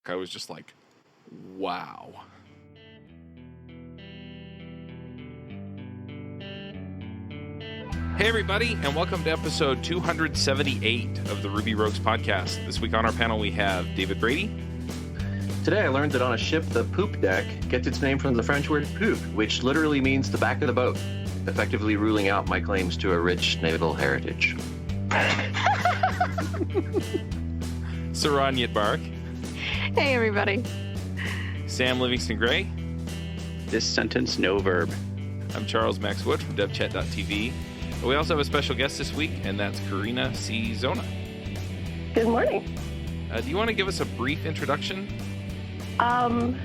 I was just like, wow. Hey, everybody, and welcome to episode 278 of the Ruby Rogues podcast. This week on our panel, we have David Brady. Today I learned that on a ship, the poop deck gets its name from the French word poup, which literally means the back of the boat, effectively ruling out my claims to a rich naval heritage. Saran Yitbark. Hey, everybody. Sam Livingston Gray. This sentence, no verb. I'm Charles Max Wood from devchat.tv. We also have a special guest this week, and that's Carina C. Zona. Good morning. Do you want to give us a brief introduction?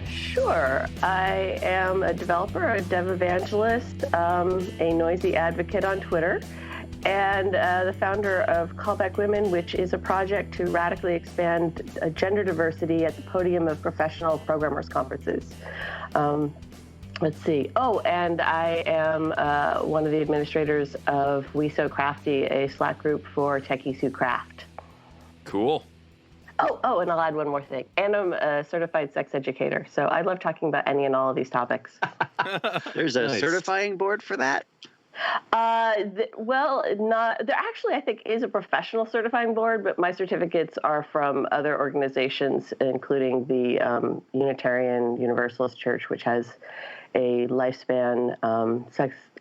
Sure. I am a developer, a dev evangelist, a noisy advocate on Twitter, and the founder of Callback Women, which is a project to radically expand gender diversity at the podium of professional programmers conferences. Let's see. Oh, and I am one of the administrators of We So Crafty, a Slack group for techies who craft. Cool. Oh, and I'll add one more thing. And I'm a certified sex educator, so I love talking about any and all of these topics. There's a certifying board for that? There actually, I think, is a professional certifying board, but my certificates are from other organizations, including the Unitarian Universalist Church, which has a lifespan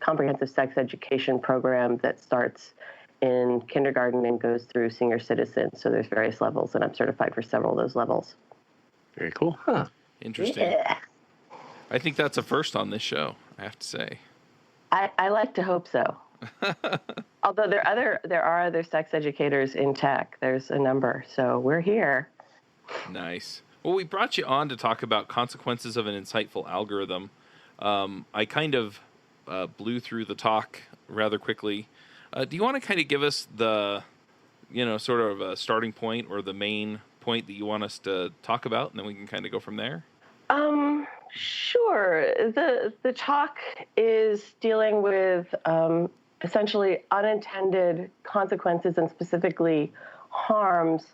comprehensive sex education program that starts in kindergarten and goes through senior citizen. So there's various levels, and I'm certified for several of those levels. Very cool. Huh. Interesting. Yeah. I think that's a first on this show, I have to say. I like to hope so. Although there are other sex educators in tech. There's a number, so we're here. Nice. Well, we brought you on to talk about consequences of an insightful algorithm. I kind of blew through the talk rather quickly. Do you want to kind of give us the, sort of a starting point or the main point that you want us to talk about, and then we can kind of go from there? Sure. The talk is dealing with essentially unintended consequences and specifically harms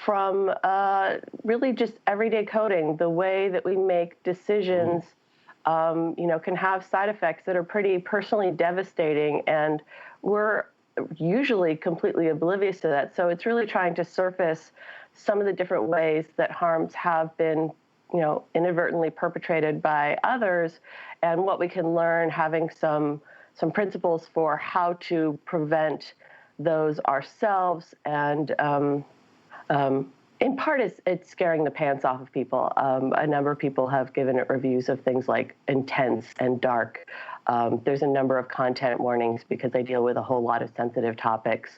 from really just everyday coding. The way that we make decisions, can have side effects that are pretty personally devastating, and we're usually completely oblivious to that. So it's really trying to surface some of the different ways that harms have been inadvertently perpetrated by others, and what we can learn, having some principles for how to prevent those ourselves. And in part, it's scaring the pants off of people. A number of people have given it reviews of things like intense and dark. There's a number of content warnings because they deal with a whole lot of sensitive topics,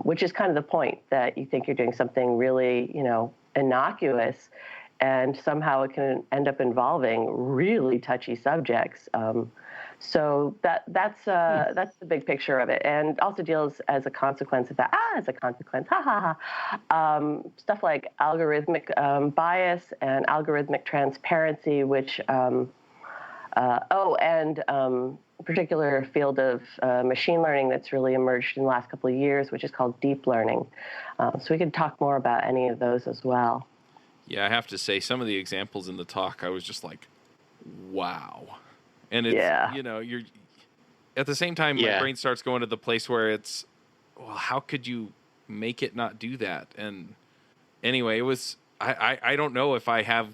which is kind of the point, that you think you're doing something really, innocuous, and somehow it can end up involving really touchy subjects. So that's the big picture of it, and also deals as a consequence of that. As a consequence, stuff like algorithmic bias and algorithmic transparency, which particular field of machine learning that's really emerged in the last couple of years, which is called deep learning. So we could talk more about any of those as well. Yeah, I have to say, some of the examples in the talk, I was just like, wow. And it's, you're at the same time, my brain starts going to the place where it's, well, how could you make it not do that? And anyway, it was, I don't know if I have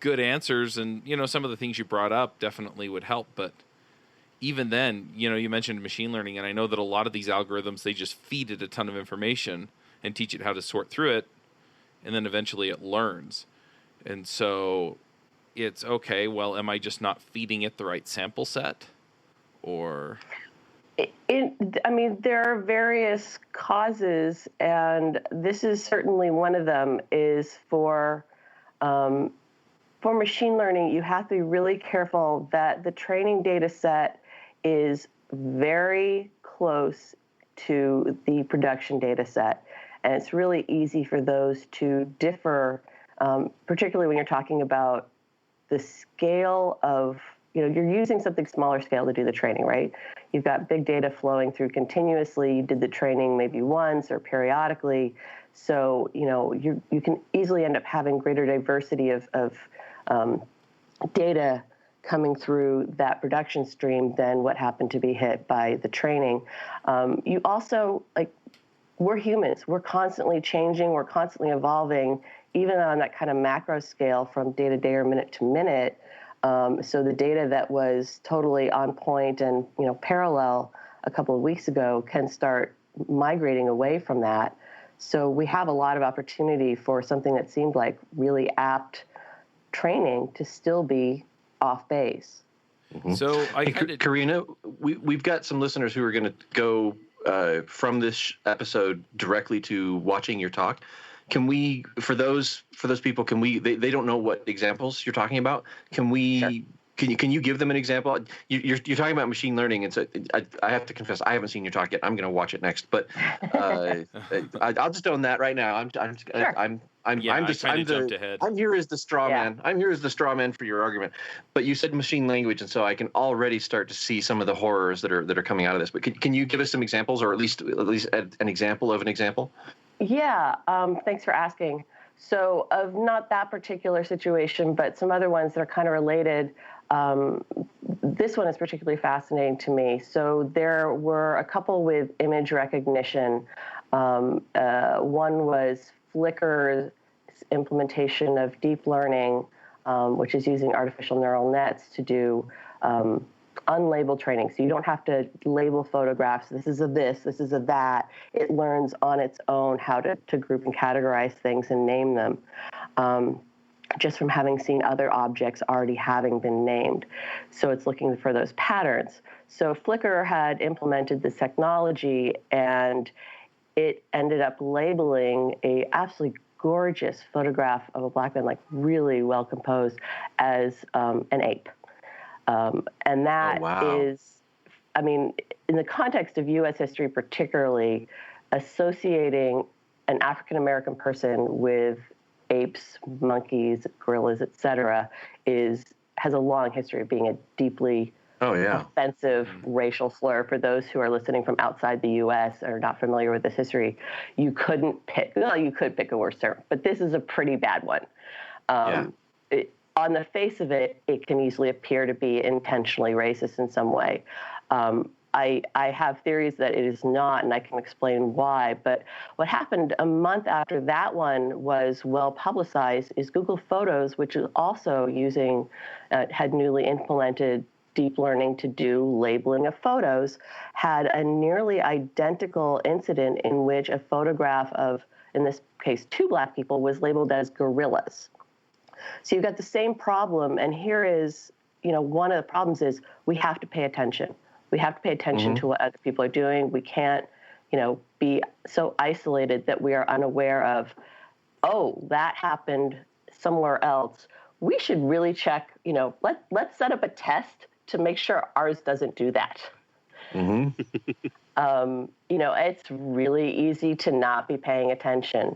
good answers, and, some of the things you brought up definitely would help. But even then, you mentioned machine learning, and I know that a lot of these algorithms, they just feed it a ton of information and teach it how to sort through it. And then eventually it learns. And so it's, okay, well, am I just not feeding it the right sample set? Or... there are various causes, and this is certainly one of them, is for machine learning, you have to be really careful that the training data set is very close to the production data set. And it's really easy for those to differ, particularly when you're talking about the scale of you're using something smaller scale to do the training, right? You've got big data flowing through continuously. You did the training maybe once or periodically. So, you can easily end up having greater diversity of data coming through that production stream than what happened to be hit by the training. You also, we're humans. We're constantly changing. We're constantly evolving, even on that kind of macro scale from day to day or minute to minute. So the data that was totally on point and parallel a couple of weeks ago can start migrating away from that. So we have a lot of opportunity for something that seemed like really apt training to still be off base. Mm-hmm. So Carina, we've got some listeners who are going to go from this episode directly to watching your talk. Can we, for those people, they don't know what examples you're talking about. Can we, sure. Can you give them an example? You're talking about machine learning, and so I have to confess I haven't seen your talk yet. I'm going to watch it next, but I'll just own that right now. I'm here as the straw man. I'm here as the straw man for your argument. But you said machine language, and so I can already start to see some of the horrors that are coming out of this. But can you give us some examples, or at least an example of an example? Yeah, thanks for asking. So of not that particular situation, but some other ones that are kind of related, this one is particularly fascinating to me. So there were a couple with image recognition. One was Flickr's implementation of deep learning, which is using artificial neural nets to do unlabeled training. So you don't have to label photographs. This is a this is a that. It learns on its own how to group and categorize things and name them, just from having seen other objects already having been named. So it's looking for those patterns. So Flickr had implemented this technology, and it ended up labeling a absolutely gorgeous photograph of a black man, like really well composed, as an ape. And that is, I mean, in the context of U.S. history particularly, associating an African-American person with apes, monkeys, gorillas, et cetera, has a long history of being a deeply offensive racial slur. For those who are listening from outside the U.S. or not familiar with this history, you could pick a worse term, but this is a pretty bad one. On the face of it, it can easily appear to be intentionally racist in some way. I have theories that it is not, and I can explain why. But what happened a month after that one was well publicized is Google Photos, which is also had newly implemented deep learning to do labeling of photos, had a nearly identical incident in which a photograph of, in this case, two black people was labeled as gorillas. So you've got the same problem, and here is, one of the problems is we have to pay attention. We have to pay attention to what other people are doing. We can't, be so isolated that we are unaware of, that happened somewhere else. We should really check, let's set up a test to make sure ours doesn't do that. It's really easy to not be paying attention.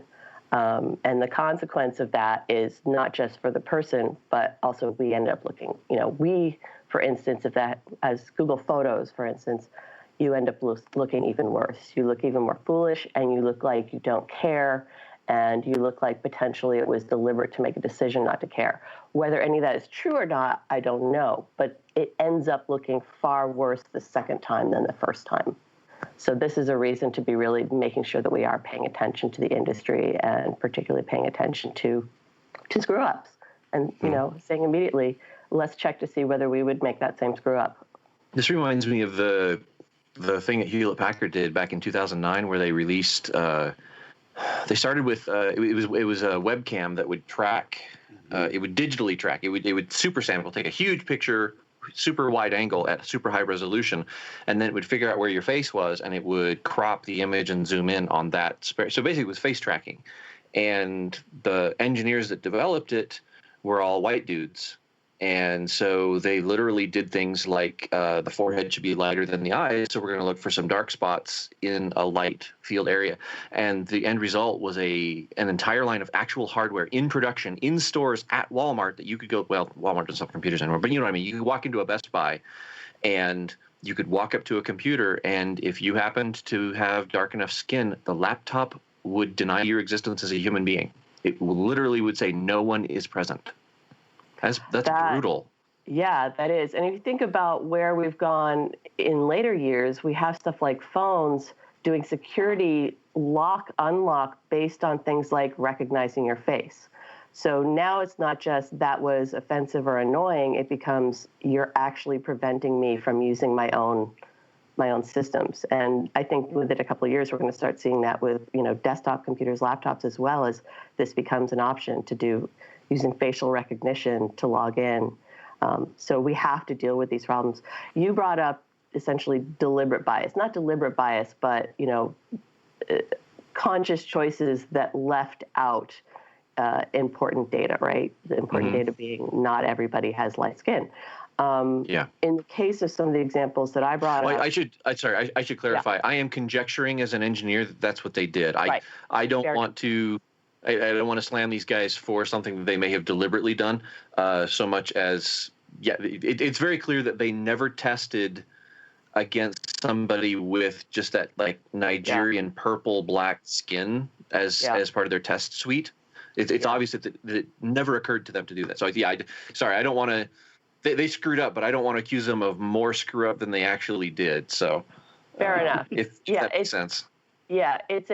And the consequence of that is not just for the person, but also we end up looking, for instance, if that, as Google Photos, for instance, you end up looking even worse. You look even more foolish, and you look like you don't care, and you look like potentially it was deliberate to make a decision not to care. Whether any of that is true or not, I don't know, but it ends up looking far worse the second time than the first time. So this is a reason to be really making sure that we are paying attention to the industry, and particularly paying attention to screw-ups. And, saying immediately, let's check to see whether we would make that same screw-up. This reminds me of the thing that Hewlett-Packard did back in 2009, where they released, they started with, it was a webcam that would track, it would digitally track, it would super sample, take a huge picture, super wide angle at super high resolution, and then it would figure out where your face was, and it would crop the image and zoom in on that. So basically it was face tracking. And the engineers that developed it were all white dudes. And so they literally did things like the forehead should be lighter than the eyes, so we're going to look for some dark spots in a light field area. And the end result was an entire line of actual hardware in production, in stores at Walmart that you could go, well, Walmart doesn't sell computers anymore, but you know what I mean? You could walk into a Best Buy and you could walk up to a computer, and if you happened to have dark enough skin, the laptop would deny your existence as a human being. It literally would say no one is present. That's brutal. Yeah, that is. And if you think about where we've gone in later years, we have stuff like phones doing security lock, unlock based on things like recognizing your face. So now it's not just that was offensive or annoying. It becomes you're actually preventing me from using my own systems. And I think within a couple of years, we're going to start seeing that with, desktop computers, laptops, as well as this becomes an option to do using facial recognition to log in. So we have to deal with these problems. You brought up essentially deliberate bias, not deliberate bias, but, conscious choices that left out important data, right? The important data being not everybody has light skin. In the case of some of the examples that I brought up, I should clarify. Yeah. I am conjecturing as an engineer that that's what they did. I don't want to. I don't want to slam these guys for something that they may have deliberately done, so much as it's very clear that they never tested against somebody with just that like Nigerian purple black skin as part of their test suite. It's obvious that it never occurred to them to do that. So I don't want to. They screwed up, but I don't want to accuse them of more screw up than they actually did. So fair enough. If that makes sense. Yeah, it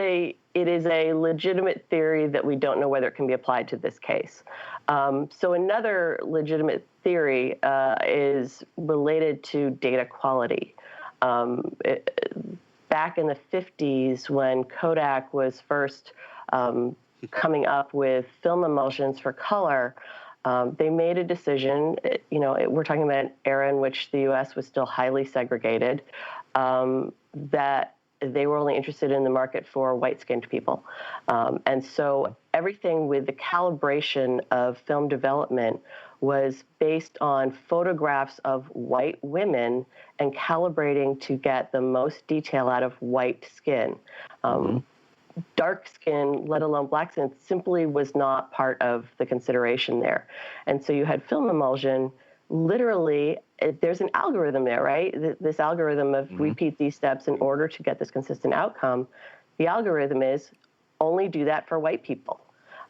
is a legitimate theory that we don't know whether it can be applied to this case. So another legitimate theory is related to data quality. Back in the 50s, when Kodak was first coming up with film emulsions for color, they made a decision. We're talking about an era in which the U.S. was still highly segregated, that they were only interested in the market for white-skinned people. And so everything with the calibration of film development was based on photographs of white women and calibrating to get the most detail out of white skin. Dark skin, let alone black skin, simply was not part of the consideration there. And so you had film emulsion. Literally, there's an algorithm there, right? This algorithm of repeat these steps in order to get this consistent outcome. The algorithm is only do that for white people.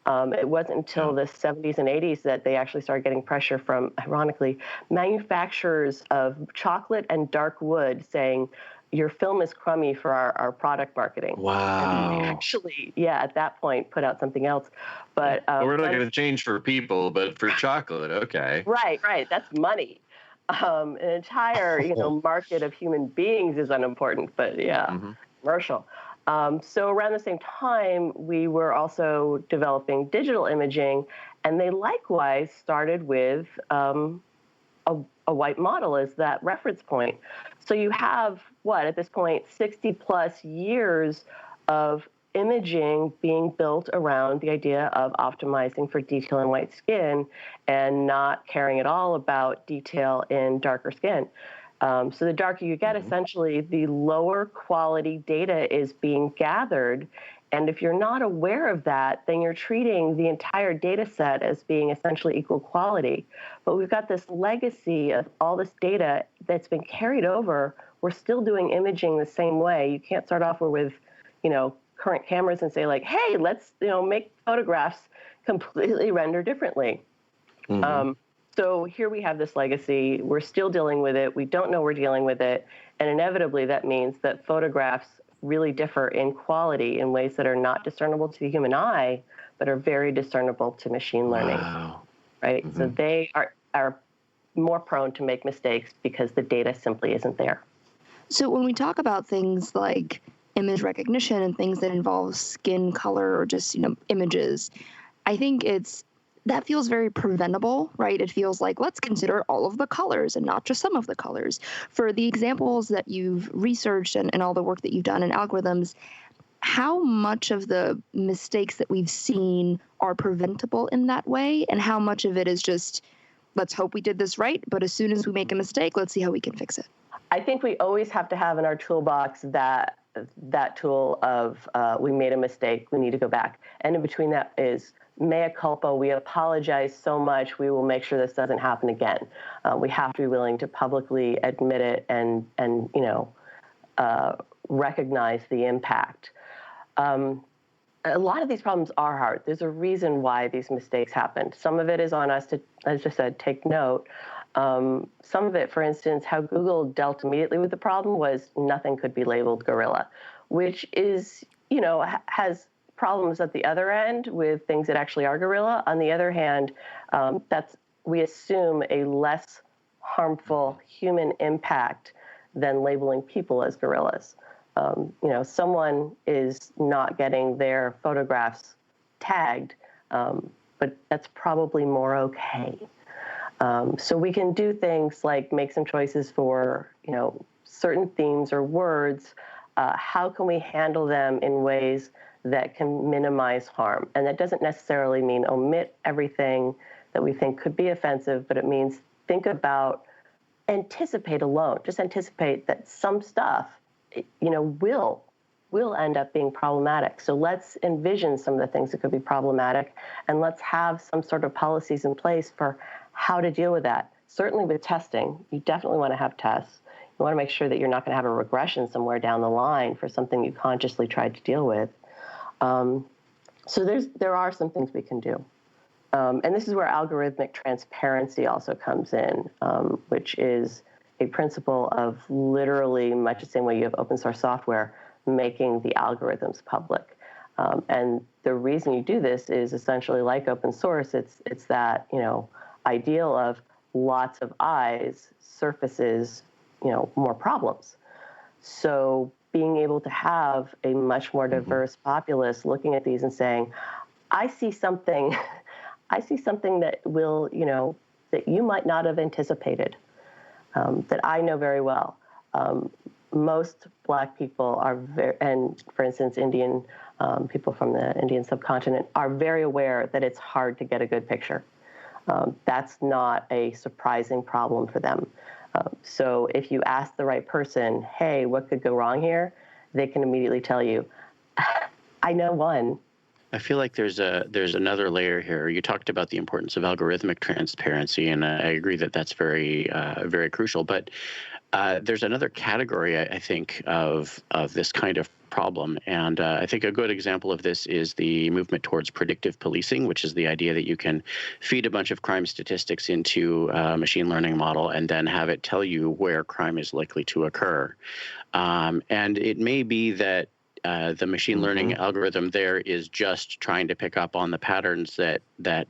It wasn't until the 70s and 80s that they actually started getting pressure from, ironically, manufacturers of chocolate and dark wood saying, your film is crummy for our product marketing. Wow. And actually, at that point, put out something else. But we're not going to change for people, but for chocolate, okay. Right. That's money. An entire, market of human beings is unimportant, but commercial. So around the same time, we were also developing digital imaging, and they likewise started with a white model as that reference point. So you have, at this point, 60 plus years of imaging being built around the idea of optimizing for detail in white skin and not caring at all about detail in darker skin. So the darker you get, essentially, the lower quality data is being gathered. And if you're not aware of that, then you're treating the entire data set as being essentially equal quality. But we've got this legacy of all this data that's been carried over. We're still doing imaging the same way. You can't start off with, current cameras and say like, hey, let's, make photographs completely render differently. So here we have this legacy. We're still dealing with it. We don't know we're dealing with it. And inevitably, that means that photographs really differ in quality in ways that are not discernible to the human eye, but are very discernible to machine learning. Wow. Right? So they are more prone to make mistakes because the data simply isn't there. So when we talk about things like image recognition and things that involve skin color or just, images, I think that feels very preventable, right? It feels like, let's consider all of the colors and not just some of the colors. For the examples that you've researched and all the work that you've done in algorithms, how much of the mistakes that we've seen are preventable in that way? And how much of it is just let's hope we did this right, but as soon as we make a mistake, let's see how we can fix it. I think we always have to have in our toolbox that tool of we made a mistake, we need to go back. And in between that is mea culpa, we apologize so much, we will make sure this doesn't happen again. We have to be willing to publicly admit it and recognize the impact. A lot of these problems are hard. There's a reason why these mistakes happened. Some of it is on us to, as I said, take note. Some of it, for instance, how Google dealt immediately with the problem was nothing could be labeled gorilla, which is, has problems at the other end with things that actually are gorilla. On the other hand, we assume a less harmful human impact than labeling people as gorillas. Someone is not getting their photographs tagged, but that's probably more okay. So we can do things like make some choices for, certain themes or words. How can we handle them in ways that can minimize harm? And that doesn't necessarily mean omit everything that we think could be offensive, but it means think about, anticipate alone. Just anticipate that some stuff, will end up being problematic. So let's envision some of the things that could be problematic, and let's have some sort of policies in place for how to deal with that. Certainly with testing, you definitely want to have tests. You want to make sure that you're not going to have a regression somewhere down the line for something you consciously tried to deal with. So there are some things we can do. And this is where algorithmic transparency also comes in, which is a principle of literally, much the same way you have open source software, making the algorithms public. And the reason you do this is essentially like open source. It's that, ideal of lots of eyes surfaces, more problems. So being able to have a much more diverse populace looking at these and saying, I see something that will, that you might not have anticipated, that I know very well. Most Black people are and for instance, Indian people from the Indian subcontinent are very aware that it's hard to get a good picture. That's not a surprising problem for them. So if you ask the right person, hey, what could go wrong here? They can immediately tell you, I know one. I feel like there's another layer here. You talked about the importance of algorithmic transparency, and I agree that that's very very crucial. But there's another category, I think, of this kind of problem, and I think a good example of this is the movement towards predictive policing, which is the idea that you can feed a bunch of crime statistics into a machine learning model and then have it tell you where crime is likely to occur. And it may be that the machine learning algorithm there is just trying to pick up on the patterns that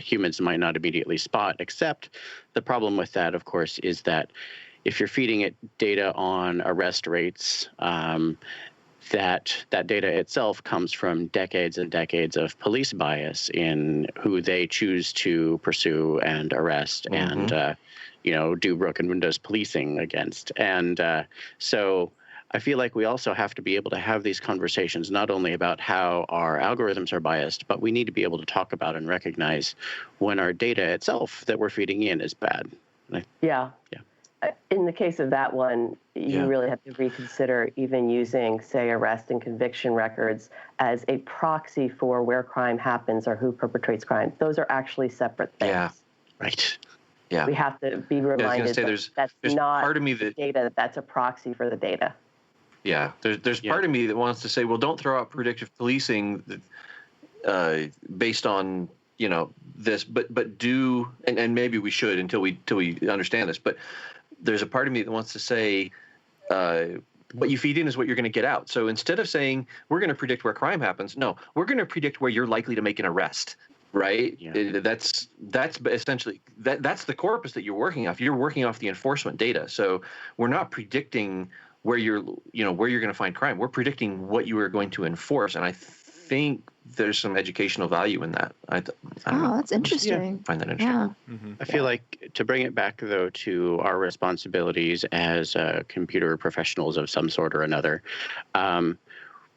humans might not immediately spot, except the problem with that, of course, is that if you're feeding it data on arrest rates, that data itself comes from decades and decades of police bias in who they choose to pursue and arrest and, do broken windows policing against. And so I feel like we also have to be able to have these conversations not only about how our algorithms are biased, but we need to be able to talk about and recognize when our data itself that we're feeding in is bad. Yeah. In the case of that one, you really have to reconsider even using, say, arrest and conviction records as a proxy for where crime happens or who perpetrates crime. Those are actually separate things. Yeah, right. Yeah. We have to be reminded that that's not part of me that, data, that's a proxy for the data. Yeah, there's part of me that wants to say, well, don't throw out predictive policing based on this, but do, and maybe we should until we understand this. But there's a part of me that wants to say, what you feed in is what you're going to get out. So instead of saying we're going to predict where crime happens, no, we're going to predict where you're likely to make an arrest. Right? Yeah. That's essentially that's the corpus that you're working off. You're working off the enforcement data. So we're not predicting where you're going to find crime. We're predicting what you are going to enforce, and I think there's some educational value in that. I don't know. That's interesting. I find that interesting. Yeah. I feel like to bring it back, though, to our responsibilities as computer professionals of some sort or another,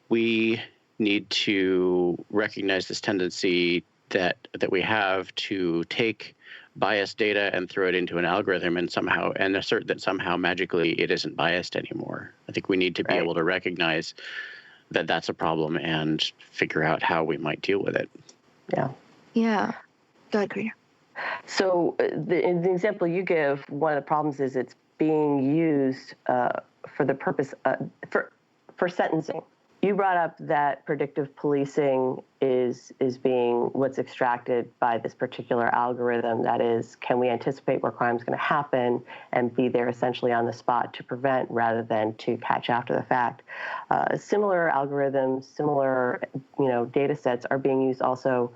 we need to recognize this tendency that we have to take biased data and throw it into an algorithm and assert that somehow magically it isn't biased anymore. I think we need to be able to recognize that that's a problem and figure out how we might deal with it. Yeah. Yeah. Go ahead, Carina. So in the example you give, one of the problems is it's being used for the purpose for sentencing. You brought up that predictive policing is being what's extracted by this particular algorithm. That is, can we anticipate where crime is going to happen and be there essentially on the spot to prevent rather than to catch after the fact. Similar algorithms, similar data sets are being used also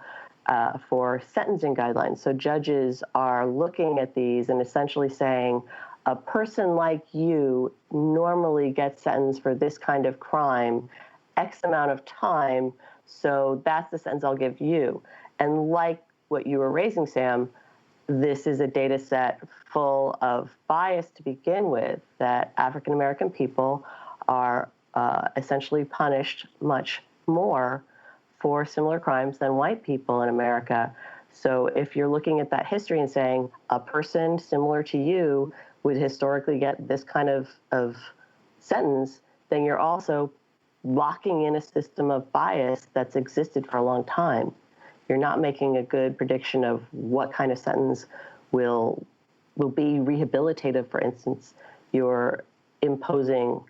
for sentencing guidelines. So judges are looking at these and essentially saying, a person like you normally gets sentenced for this kind of crime X amount of time, so that's the sentence I'll give you. And like what you were raising, Sam, this is a data set full of bias to begin with, that African American people are essentially punished much more for similar crimes than white people in America. So if you're looking at that history and saying a person similar to you would historically get this kind of sentence, then you're also locking in a system of bias that's existed for a long time. You're not making a good prediction of what kind of sentence will be rehabilitative, for instance. You're imposing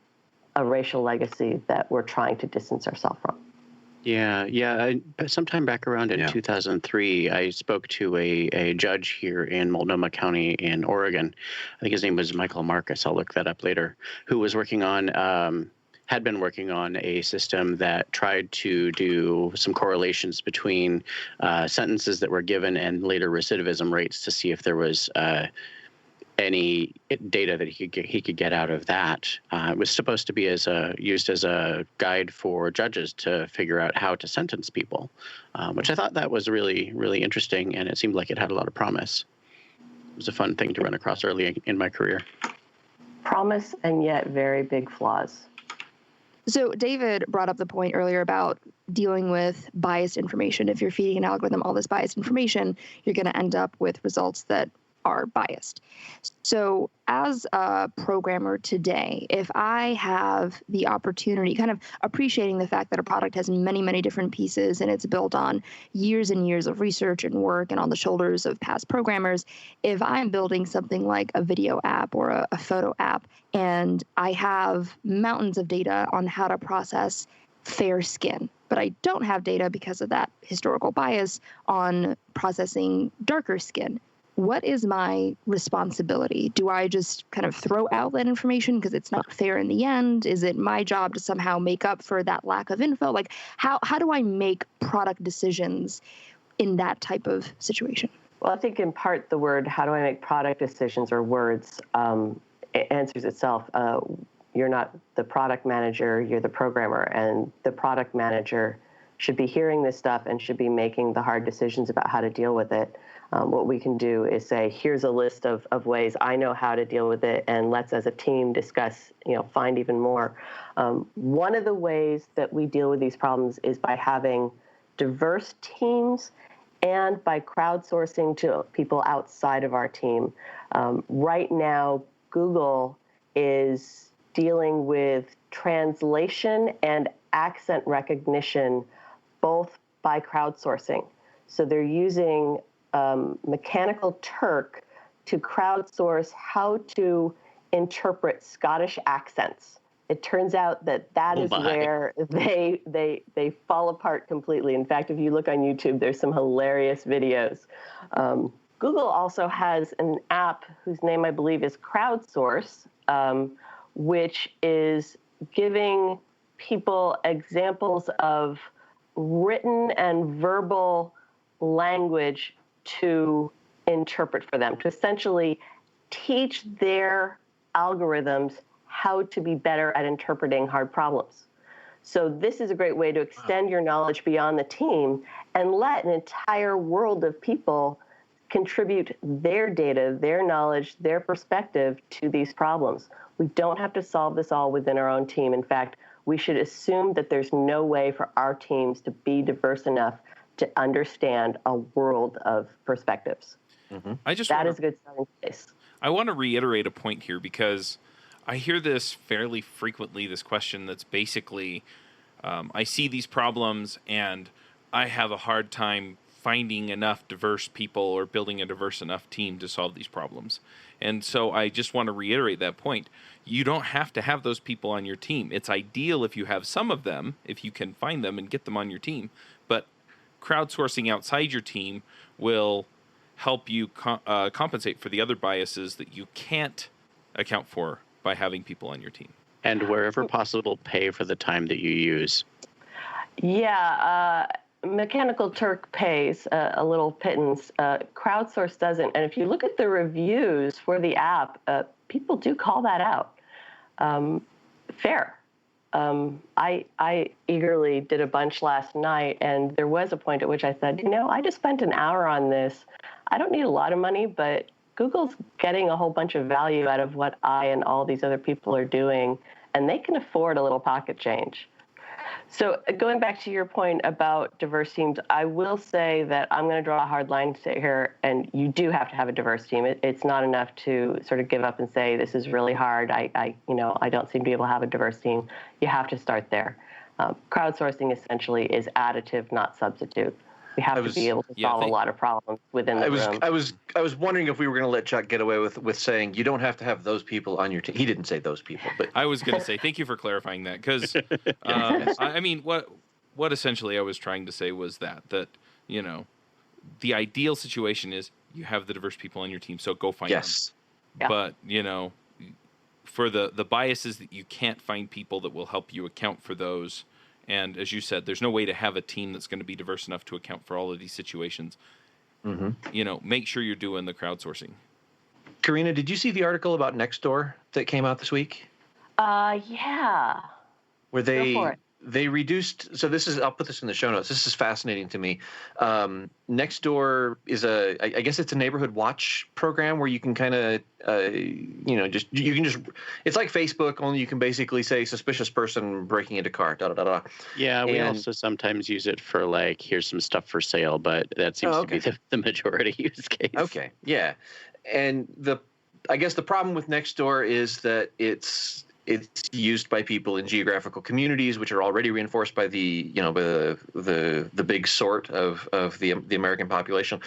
a racial legacy that we're trying to distance ourselves from. Yeah. Sometime back around in 2003, I spoke to a judge here in Multnomah County in Oregon. I think his name was Michael Marcus. I'll look that up later. Who was had been working on a system that tried to do some correlations between sentences that were given and later recidivism rates to see if there was any data that he could get out of that. It was supposed to be used as a guide for judges to figure out how to sentence people, which I thought that was really, really interesting, and it seemed like it had a lot of promise. It was a fun thing to run across early in my career. Promise and yet very big flaws. So David brought up the point earlier about dealing with biased information. If you're feeding an algorithm all this biased information, you're going to end up with results that are biased. So as a programmer today, if I have the opportunity, kind of appreciating the fact that a product has many, many different pieces and it's built on years and years of research and work and on the shoulders of past programmers, if I'm building something like a video app or a photo app and I have mountains of data on how to process fair skin, but I don't have data because of that historical bias on processing darker skin, what is my responsibility? Do I just kind of throw out that information because it's not fair in the end? Is it my job to somehow make up for that lack of info? Like, how do I make product decisions in that type of situation? Well, I think in part the word, how do I make product decisions, or words, it answers itself. You're not the product manager, you're the programmer, and the product manager should be hearing this stuff and should be making the hard decisions about how to deal with it. What we can do is say, here's a list of ways I know how to deal with it, and let's as a team discuss, find even more. One of the ways that we deal with these problems is by having diverse teams and by crowdsourcing to people outside of our team. Right now, Google is dealing with translation and accent recognition, both by crowdsourcing. So they're using Mechanical Turk to crowdsource how to interpret Scottish accents. It turns out that is where they fall apart completely. In fact, if you look on YouTube, there's some hilarious videos. Google also has an app whose name I believe is Crowdsource, which is giving people examples of written and verbal language to interpret for them, to essentially teach their algorithms how to be better at interpreting hard problems. So this is a great way to extend your knowledge beyond the team and let an entire world of people contribute their data, their knowledge, their perspective to these problems. We don't have to solve this all within our own team. In fact, we should assume that there's no way for our teams to be diverse enough to understand a world of perspectives. Mm-hmm. That is a good starting place. I want to reiterate a point here because I hear this fairly frequently, this question that's basically, I see these problems and I have a hard time finding enough diverse people or building a diverse enough team to solve these problems. And so I just want to reiterate that point. You don't have to have those people on your team. It's ideal if you have some of them, if you can find them and get them on your team. But crowdsourcing outside your team will help you compensate for the other biases that you can't account for by having people on your team. And wherever possible, pay for the time that you use. Yeah, Mechanical Turk pays a little pittance. Crowdsource doesn't. And if you look at the reviews for the app, people do call that out. Fair. I eagerly did a bunch last night, and there was a point at which I said, I just spent an hour on this. I don't need a lot of money, but Google's getting a whole bunch of value out of what I and all these other people are doing, and they can afford a little pocket change. So going back to your point about diverse teams, I will say that I'm going to draw a hard line here, and you do have to have a diverse team. It's not enough to sort of give up and say, this is really hard. I don't seem to be able to have a diverse team. You have to start there. Crowdsourcing essentially is additive, not substitute. We have to be able to solve a lot of problems within the room. I was wondering if we were going to let Chuck get away with saying you don't have to have those people on your team. He didn't say those people, but I was going to say thank you for clarifying that because I mean what essentially I was trying to say was that the ideal situation is you have the diverse people on your team, so go find them. Yeah. But for the biases that you can't find people that will help you account for those. And as you said, there's no way to have a team that's going to be diverse enough to account for all of these situations. Mm-hmm. Make sure you're doing the crowdsourcing. Carina, did you see the article about Nextdoor that came out this week? Yeah. Where they reduced. So I'll put this in the show notes. This is fascinating to me. Nextdoor is I guess it's a neighborhood watch program where you can kind of, it's like Facebook, only you can basically say suspicious person breaking into car, da da da da. Yeah, we also sometimes use it for here's some stuff for sale, but that seems to be the majority use case. Okay, yeah, and I guess the problem with Nextdoor is that it's used by people in geographical communities, which are already reinforced by the big sort of the American population.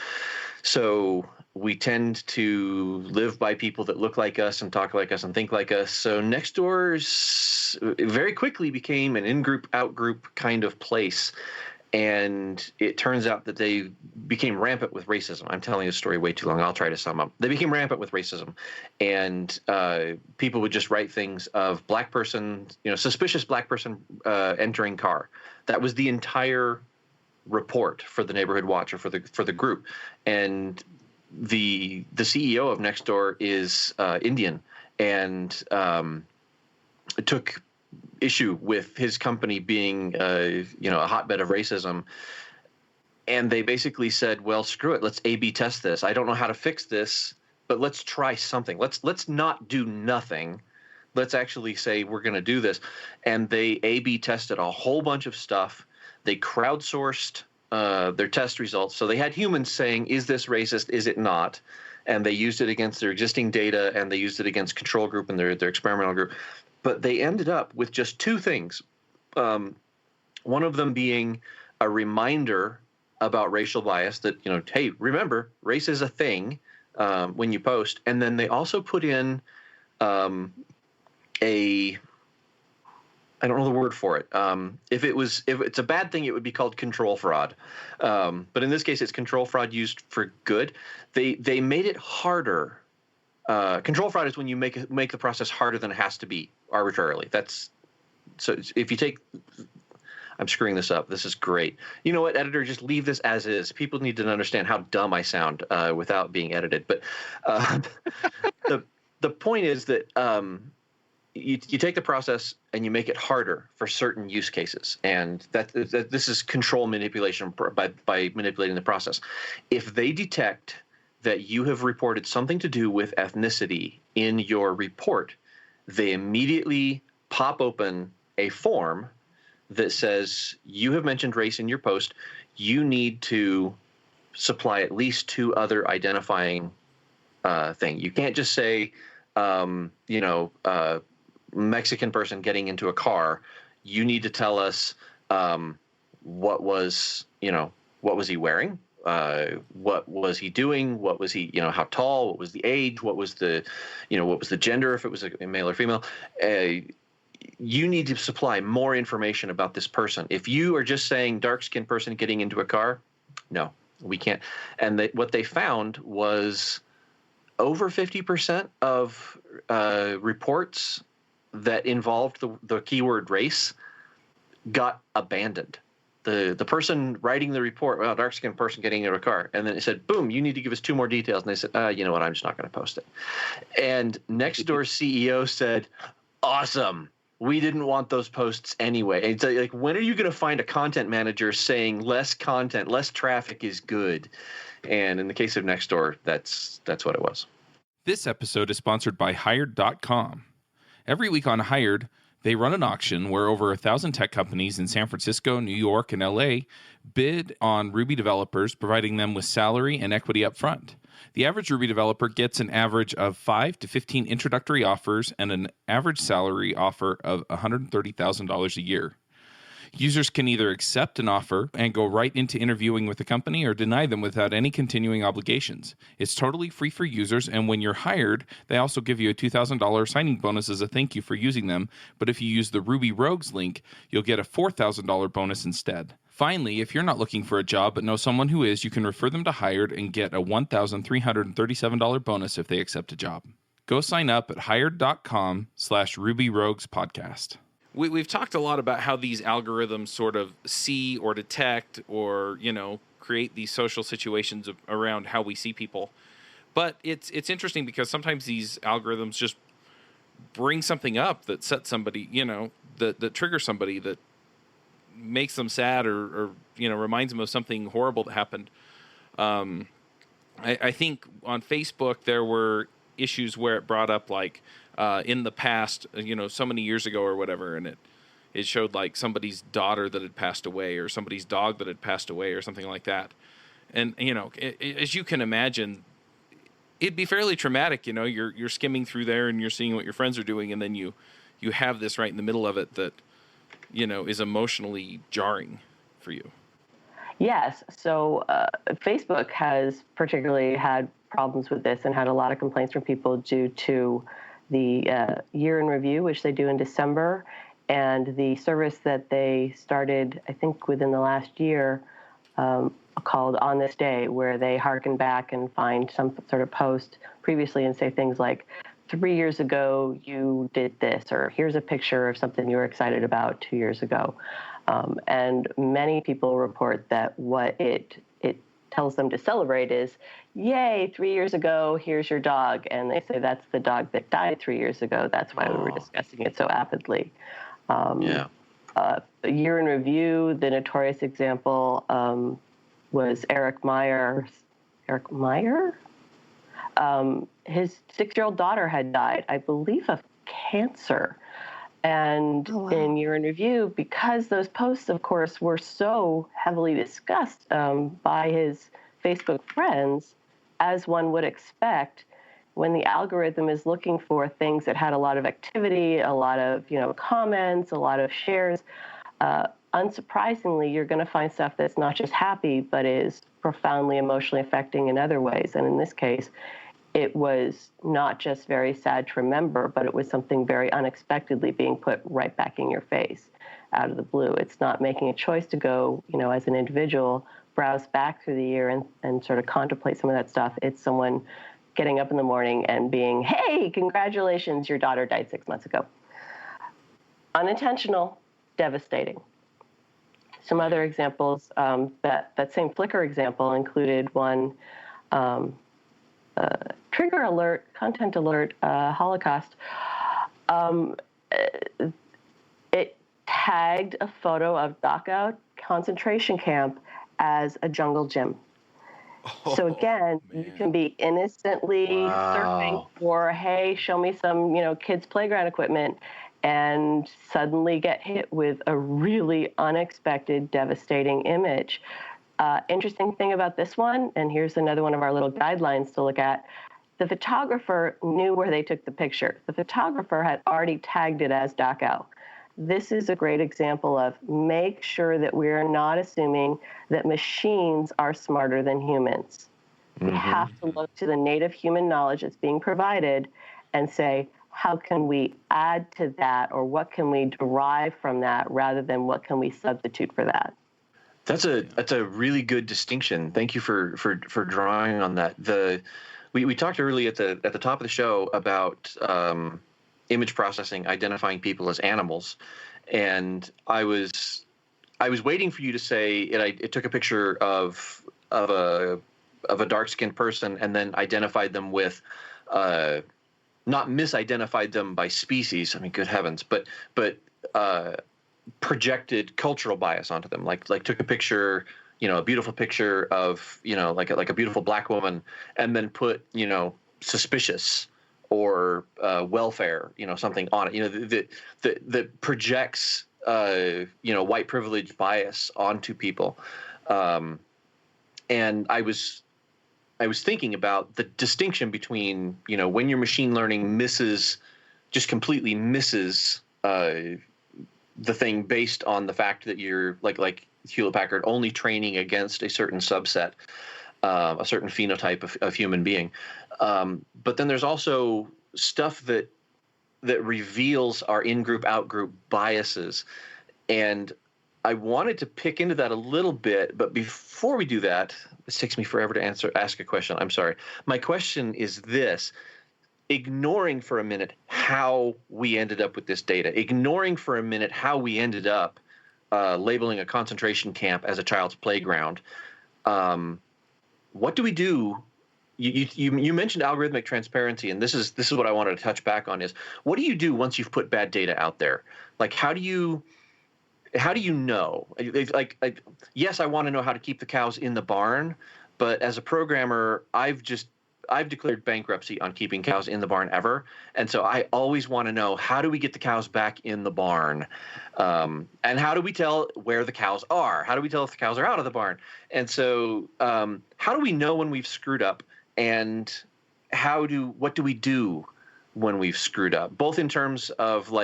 So we tend to live by people that look like us and talk like us and think like us. So Nextdoor very quickly became an in-group, out-group kind of place. And it turns out that they became rampant with racism. I'm telling you a story way too long. I'll try to sum up. They became rampant with racism. And people would just write things of black person, suspicious black person entering car. That was the entire report for the neighborhood watch or for the group. And the CEO of Nextdoor is Indian and took issue with his company being a hotbed of racism, and they basically said, well, screw it, let's A/B test this. I don't know how to fix this, but let's try something. Let's not do nothing. Let's actually say we're going to do this. And they A/B tested a whole bunch of stuff. They crowdsourced their test results. So they had humans saying, is this racist? Is it not? And they used it against their existing data, and they used it against control group and their experimental group. But they ended up with just two things. One of them being a reminder about racial bias that, hey, remember, race is a thing when you post. And then they also put in I don't know the word for it. If it's a bad thing, it would be called control fraud. But in this case, it's control fraud used for good. They made it harder. Control fraud is when you make the process harder than it has to be arbitrarily. So if you take, I'm screwing this up. This is great. You know what, editor? Just leave this as is. People need to understand how dumb I sound without being edited. But the point is that you take the process and you make it harder for certain use cases, and that this is control manipulation by manipulating the process. If they detect that you have reported something to do with ethnicity in your report, they immediately pop open a form that says you have mentioned race in your post. You need to supply at least 2 other identifying thing. You can't just say, Mexican person getting into a car. You need to tell us what was he wearing? What was he doing? What was he, how tall? What was the age? What was the gender, if it was a male or female? You need to supply more information about this person. If you are just saying dark-skinned person getting into a car, no, we can't. And what they found was over 50% of reports that involved the keyword race got abandoned. The person writing the report, well, dark-skinned person getting into a car, and then it said, boom, you need to give us 2 more details. And they said, you know what, I'm just not going to post it. And Nextdoor's CEO said, awesome. We didn't want those posts anyway. And it's like, when are you going to find a content manager saying less content, less traffic is good? And in the case of Nextdoor, that's what it was. This episode is sponsored by Hired.com. Every week on Hired, they run an auction where over 1,000 tech companies in San Francisco, New York, and LA bid on Ruby developers, providing them with salary and equity up front. The average Ruby developer gets an average of 5 to 15 introductory offers and an average salary offer of $130,000 a year. Users can either accept an offer and go right into interviewing with the company or deny them without any continuing obligations. It's totally free for users, and when you're hired, they also give you a $2,000 signing bonus as a thank you for using them, but if you use the Ruby Rogues link, you'll get a $4,000 bonus instead. Finally, if you're not looking for a job but know someone who is, you can refer them to Hired and get a $1,337 bonus if they accept a job. Go sign up at hired.com/RubyRoguesPodcast. We've talked a lot about how these algorithms sort of see or detect or, create these social situations around how we see people. But it's interesting because sometimes these algorithms just bring something up that sets somebody, that triggers somebody, that makes them sad or reminds them of something horrible that happened. I think on Facebook there were issues where it brought up in the past, so many years ago or whatever, and it showed like somebody's daughter that had passed away or somebody's dog that had passed away or something like that. And, as you can imagine, it'd be fairly traumatic. You're skimming through there and you're seeing what your friends are doing, and then you have this right in the middle of it that, is emotionally jarring for you. Yes. So Facebook has particularly had problems with this and had a lot of complaints from people due to the year in review, which they do in December, and the service that they started, I think, within the last year, called On This Day, where they harken back and find some sort of post previously and say things like, 3 years ago you did this, or here's a picture of something you were excited about 2 years ago. And many people report that what it tells them to celebrate is, yay, 3 years ago, here's your dog. And they say that's the dog that died 3 years ago. That's why we were discussing it so avidly. A year in review, the notorious example was Eric Meyer? His 6-year-old daughter had died, I believe, of cancer. And in year in review, because those posts, of course, were so heavily discussed by his Facebook friends, as one would expect, when the algorithm is looking for things that had a lot of activity, a lot of comments, a lot of shares, unsurprisingly, you're going to find stuff that's not just happy, but is profoundly emotionally affecting in other ways. And in this case, it was not just very sad to remember, but it was something very unexpectedly being put right back in your face out of the blue. It's not making a choice to go, as an individual, browse back through the year and sort of contemplate some of that stuff. It's someone getting up in the morning and being, hey, congratulations, your daughter died 6 months ago. Unintentional, devastating. Some other examples, that same Flickr example included one, trigger alert, content alert, Holocaust. It tagged a photo of Dachau concentration camp as a jungle gym. So again, you can be innocently surfing for, hey, show me some, kids' playground equipment, and suddenly get hit with a really unexpected, devastating image. Interesting thing about this one, and here's another one of our little guidelines to look at. The photographer knew where they took the picture. The photographer had already tagged it as Dachau. This is a great example of make sure that we're not assuming that machines are smarter than humans. We have to look to the native human knowledge that's being provided and say, how can we add to that, or what can we derive from that, rather than what can we substitute for that? That's a really good distinction. Thank you for drawing on that. We talked early at the top of the show about image processing, identifying people as animals, and I was waiting for you to say it took a picture of a dark-skinned person and then identified them with not misidentified them by species. I mean, good heavens, but projected cultural bias onto them, like took a picture, a beautiful picture of, like a beautiful black woman, and then put, suspicious or welfare, something on it, that projects, white privilege bias onto people. And I was thinking about the distinction between, when your machine learning just completely misses the thing based on the fact that you're like Hewlett-Packard only training against a certain subset, a certain phenotype of human being. But then there's also stuff that reveals our in-group, out-group biases. And I wanted to pick into that a little bit, but before we do that, this takes me forever to ask a question. I'm sorry. My question is this: ignoring for a minute how we ended up with this data, ignoring for a minute how we ended up labeling a concentration camp as a child's playground, what do we do? You mentioned algorithmic transparency, and this is what I wanted to touch back on is, what do you do once you've put bad data out there? Like, how do you know? Like, yes, I want to know how to keep the cows in the barn, but as a programmer, I've declared bankruptcy on keeping cows in the barn ever. And so I always want to know, how do we get the cows back in the barn? And how do we tell where the cows are? How do we tell if the cows are out of the barn? And so how do we know when we've screwed up? And what do we do when we've screwed up? Both in terms of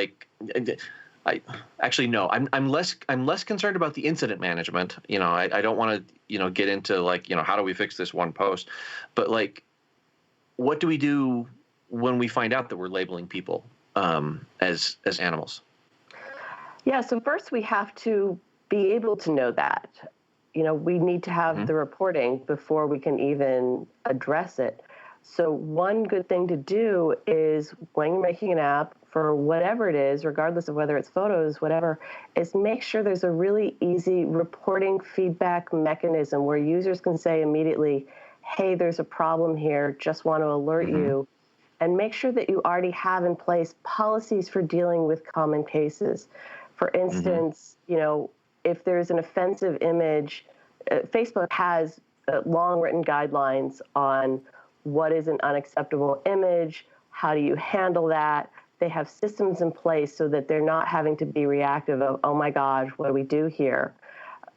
I'm less concerned about the incident management. I don't want to, get into how do we fix this one post, but what do we do when we find out that we're labeling people as animals? Yeah, so first we have to be able to know that. We need to have the reporting before we can even address it. So one good thing to do is, when you're making an app for whatever it is, regardless of whether it's photos, whatever, is make sure there's a really easy reporting feedback mechanism where users can say immediately, hey, there's a problem here, just want to alert you. And make sure that you already have in place policies for dealing with common cases. For instance, if there's an offensive image, Facebook has long written guidelines on what is an unacceptable image, how do you handle that. They have systems in place so that they're not having to be reactive of, oh my gosh, what do we do here?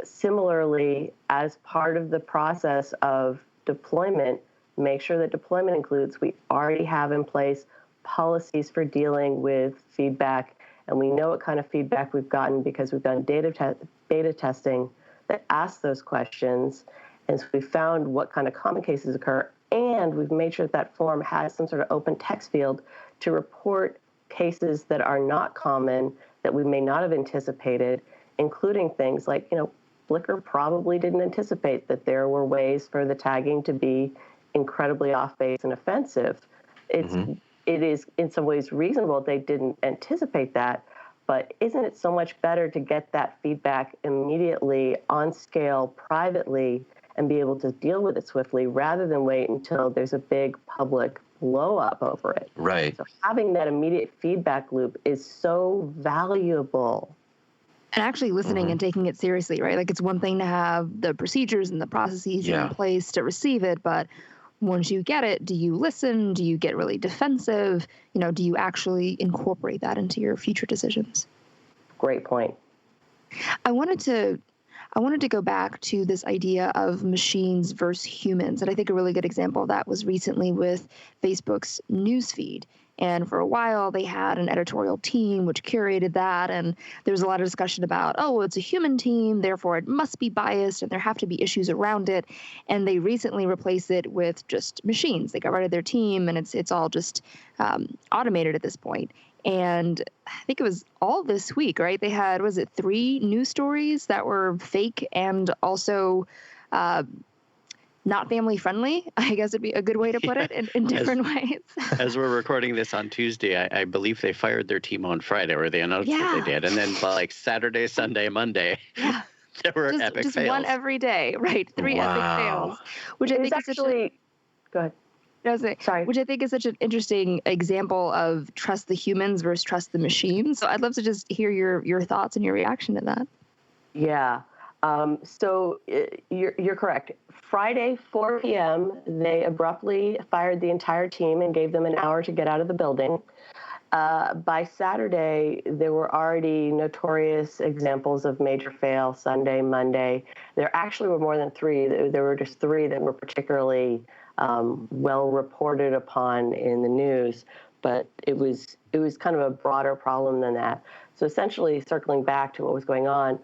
Similarly, as part of the process of deployment, make sure that deployment includes, we already have in place policies for dealing with feedback, and we know what kind of feedback we've gotten because we've done beta testing that asks those questions, and so we found what kind of common cases occur, and we've made sure that form has some sort of open text field to report cases that are not common, that we may not have anticipated, including things like, Flickr probably didn't anticipate that there were ways for the tagging to be incredibly off-base and offensive. It is in some ways reasonable they didn't anticipate that, but isn't it so much better to get that feedback immediately on scale privately and be able to deal with it swiftly rather than wait until there's a big public blow up over it? Right. So having that immediate feedback loop is so valuable. And actually listening and taking it seriously, right? Like, it's one thing to have the procedures and the processes in place to receive it, but once you get it, do you listen? Do you get really defensive? Do you actually incorporate that into your future decisions? Great point. I wanted to I wanted to go back to this idea of machines versus humans. And I think a really good example of that was recently with Facebook's newsfeed. And for a while, they had an editorial team which curated that. And there was a lot of discussion about, oh, well, it's a human team, therefore it must be biased and there have to be issues around it. And they recently replaced it with just machines. They got rid of their team and it's all just automated at this point. And I think it was all this week, right? They had, was it 3 news stories that were fake and also not family friendly, I guess would be a good way to put it in different ways. As we're recording this on Tuesday, I believe they fired their team on Friday, or they announced that they did. And then like Saturday, Sunday, Monday, there were epic just fails. One every day, right? 3 epic fails, which I think is actually, go ahead. Sorry. Which I think is such an interesting example of trust the humans versus trust the machines. So I'd love to just hear your thoughts and your reaction to that. Yeah. So you're correct. Friday, 4 p.m., they abruptly fired the entire team and gave them an hour to get out of the building. By Saturday, there were already notorious examples of major fail, Sunday, Monday. There actually were more than 3. There were just 3 that were particularly well reported upon in the news, but it was kind of a broader problem than that. So essentially, circling back to what was going on,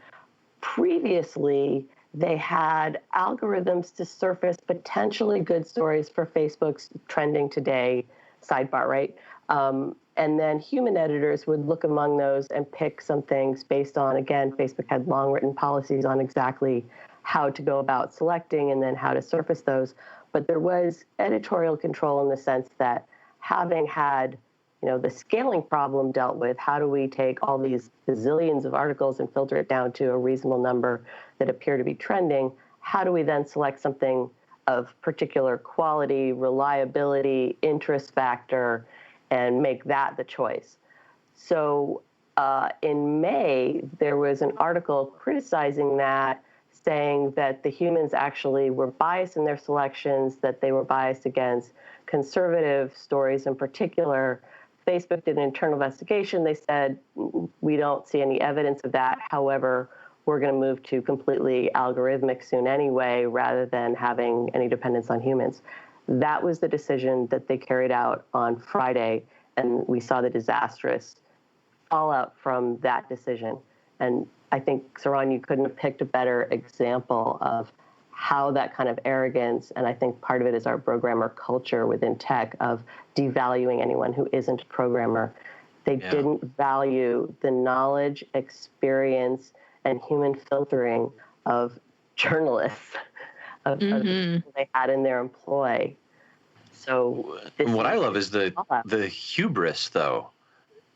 previously, they had algorithms to surface potentially good stories for Facebook's trending today sidebar, right? And then human editors would look among those and pick some things based on, again, Facebook had long written policies on exactly how to go about selecting and then how to surface those. But there was editorial control in the sense that having had the scaling problem dealt with, how do we take all these bazillions of articles and filter it down to a reasonable number that appear to be trending? How do we then select something of particular quality, reliability, interest factor, and make that the choice? So in May, there was an article criticizing that, saying that the humans actually were biased in their selections, that they were biased against conservative stories in particular. Facebook did an internal investigation. They said, we don't see any evidence of that. However, we're going to move to completely algorithmic soon anyway, rather than having any dependence on humans. That was the decision that they carried out on Friday, and we saw the disastrous fallout from that decision. And I think, Saron, you couldn't have picked a better example of how that kind of arrogance, and I think part of it is our programmer culture within tech of devaluing anyone who isn't a programmer. They didn't value the knowledge, experience, and human filtering of journalists, of the people they had in their employ. So what I love is the hubris, though,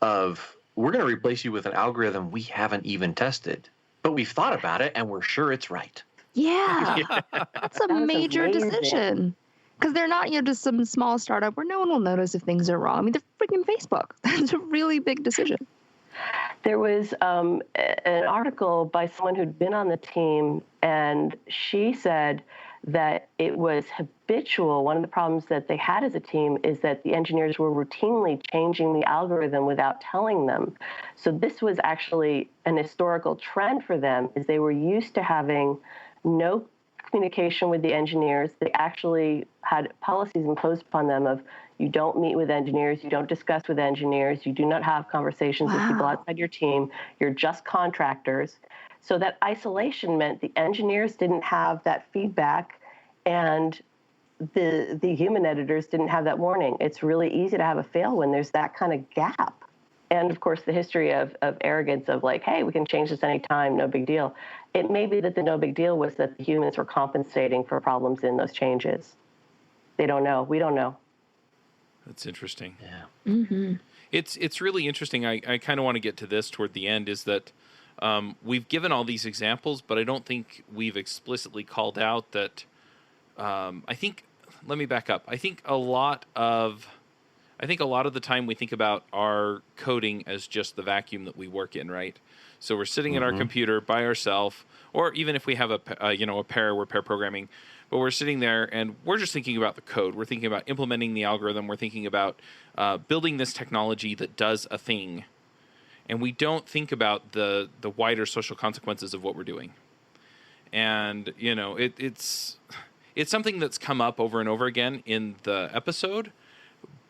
of we're going to replace you with an algorithm we haven't even tested, but we've thought about it and we're sure it's right. Yeah, that's a major decision. Because they're not, just some small startup where no one will notice if things are wrong. I mean, they're freaking Facebook. That's a really big decision. There was an article by someone who'd been on the team, and she said that it was habitual. One of the problems that they had as a team is that the engineers were routinely changing the algorithm without telling them. So this was actually an historical trend for them, is they were used to having no communication with the engineers. They actually had policies imposed upon them of, you don't meet with engineers, you don't discuss with engineers, you do not have conversations with people outside your team, you're just contractors. So that isolation meant the engineers didn't have that feedback, and the human editors didn't have that warning. It's really easy to have a fail when there's that kind of gap. And of course, the history of arrogance of like, hey, we can change this anytime, no big deal. It may be that the no big deal was that the humans were compensating for problems in those changes. They don't know. We don't know. That's interesting. Yeah. Mm-hmm. It's really interesting. I kind of want to get to this toward the end, is that we've given all these examples, but I don't think we've explicitly called out that let me back up. I think a lot of the time we think about our coding as just the vacuum that we work in, right? So we're sitting at our computer by ourselves, or even if we have a pair, we're pair programming, but we're sitting there and we're just thinking about the code. We're thinking about implementing the algorithm. We're thinking about building this technology that does a thing. And we don't think about the wider social consequences of what we're doing. And, it's something that's come up over and over again in the episode,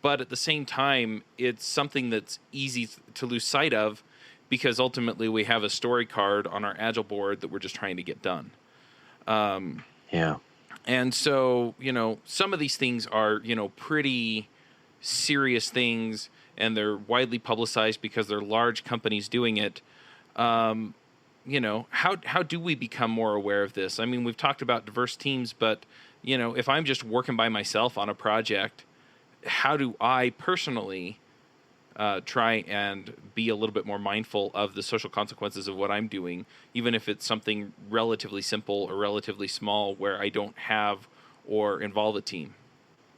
but at the same time, it's something that's easy to lose sight of because ultimately we have a story card on our Agile board that we're just trying to get done. And so, some of these things are, pretty serious things, and they're widely publicized because they're large companies doing it. How do we become more aware of this? I mean, we've talked about diverse teams, but, if I'm just working by myself on a project, how do I personally try and be a little bit more mindful of the social consequences of what I'm doing, even if it's something relatively simple or relatively small where I don't have or involve a team?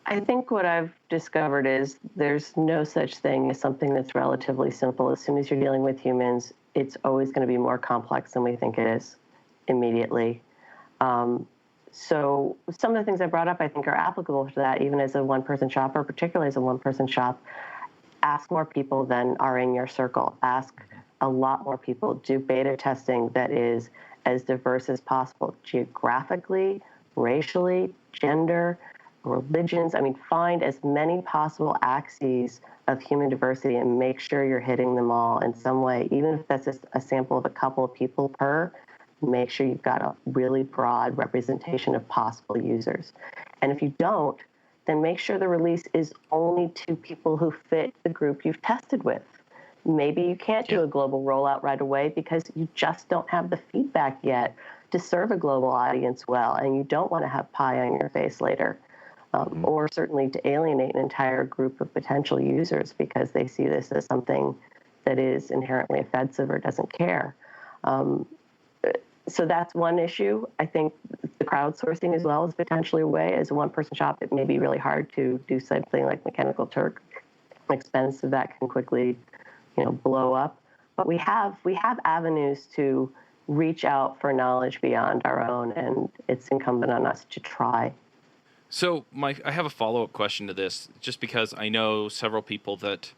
I think what I've discovered is there's no such thing as something that's relatively simple. As soon as you're dealing with humans, it's always going to be more complex than we think it is immediately. So some of the things I brought up, I think, are applicable to that, even as a one-person shop, or particularly as a one-person shop. Ask more people than are in your circle. Ask a lot more people. Do beta testing that is as diverse as possible, geographically, racially, gender, religions. I mean, find as many possible axes of human diversity and make sure you're hitting them all in some way. Even if that's just a sample of a couple of people per, make sure you've got a really broad representation of possible users. And if you don't, then make sure the release is only to people who fit the group you've tested with. Maybe you can't do a global rollout right away because you just don't have the feedback yet to serve a global audience well, and you don't want to have pie on your face later, or certainly to alienate an entire group of potential users because they see this as something that is inherently offensive or doesn't care. So that's one issue. I think the crowdsourcing as well is potentially a way. As a one-person shop, it may be really hard to do something like Mechanical Turk. Expensive, that can quickly, blow up. But we have avenues to reach out for knowledge beyond our own, and it's incumbent on us to try. So, Mike, I have a follow-up question to this, just because I know several people that,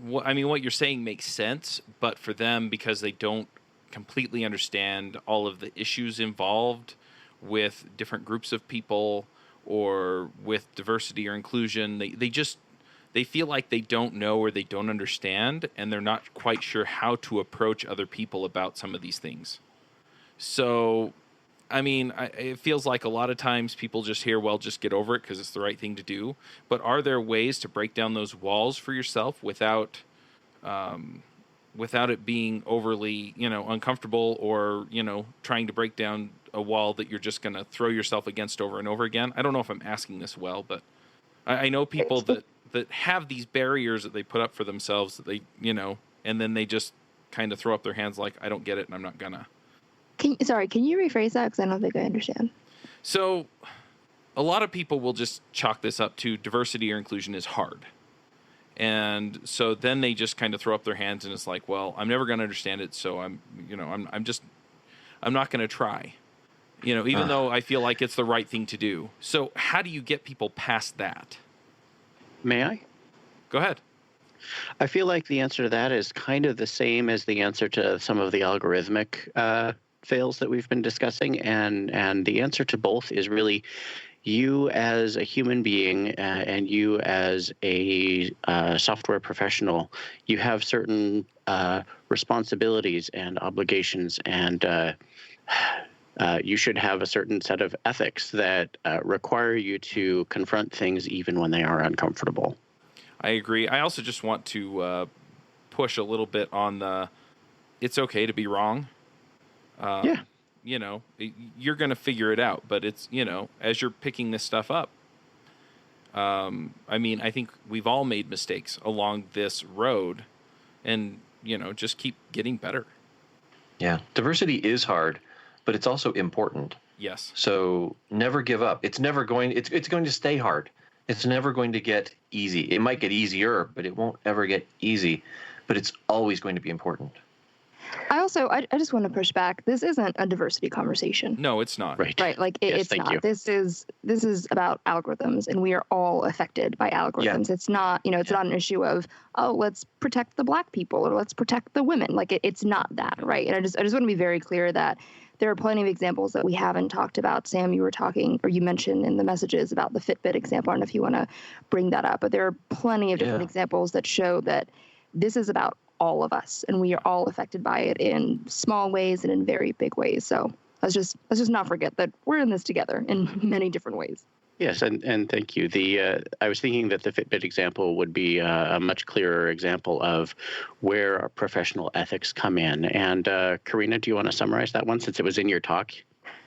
what you're saying makes sense, but for them, because they don't completely understand all of the issues involved with different groups of people or with diversity or inclusion, they feel like they don't know or they don't understand, and they're not quite sure how to approach other people about some of these things. So, it feels like a lot of times people just hear, well, just get over it because it's the right thing to do. But are there ways to break down those walls for yourself without it being overly, uncomfortable or, trying to break down a wall that you're just going to throw yourself against over and over again? I don't know if I'm asking this well, but I know people that have these barriers that they put up for themselves that they, and then they just kind of throw up their hands like, I don't get it and I'm not gonna. Can you rephrase that? Because I don't think I understand. So a lot of people will just chalk this up to diversity or inclusion is hard. And so then they just kind of throw up their hands and it's like, well, I'm never going to understand it. So I'm not going to try, even though I feel like it's the right thing to do. So how do you get people past that? May I? Go ahead. I feel like the answer to that is kind of the same as the answer to some of the algorithmic fails that we've been discussing. And the answer to both is really you as a human being and you as a software professional. You have certain responsibilities and obligations, and you should have a certain set of ethics that require you to confront things even when they are uncomfortable. I agree. I also just want to push a little bit on it's okay to be wrong. Yeah. You're going to figure it out, but it's, as you're picking this stuff up. I think we've all made mistakes along this road and, just keep getting better. Yeah. Diversity is hard, but it's also important. Yes. So never give up. It's going to stay hard. It's never going to get easy. It might get easier, but it won't ever get easy. But it's always going to be important. I just want to push back. This isn't a diversity conversation. No, it's not. Right. Like it's not. You. This is about algorithms, and we are all affected by algorithms. Yeah. It's not, it's not an issue of, let's protect the Black people or let's protect the women. Like it's not that, right? And I just want to be very clear that there are plenty of examples that we haven't talked about. Sam, you were talking, or you mentioned in the messages about the Fitbit example. I don't know if you want to bring that up, but there are plenty of different examples that show that this is about all of us, and we are all affected by it in small ways and in very big ways. So let's just not forget that we're in this together in many different ways. Yes, and thank you. I was thinking that the Fitbit example would be a much clearer example of where our professional ethics come in. And Carina, do you want to summarize that one since it was in your talk?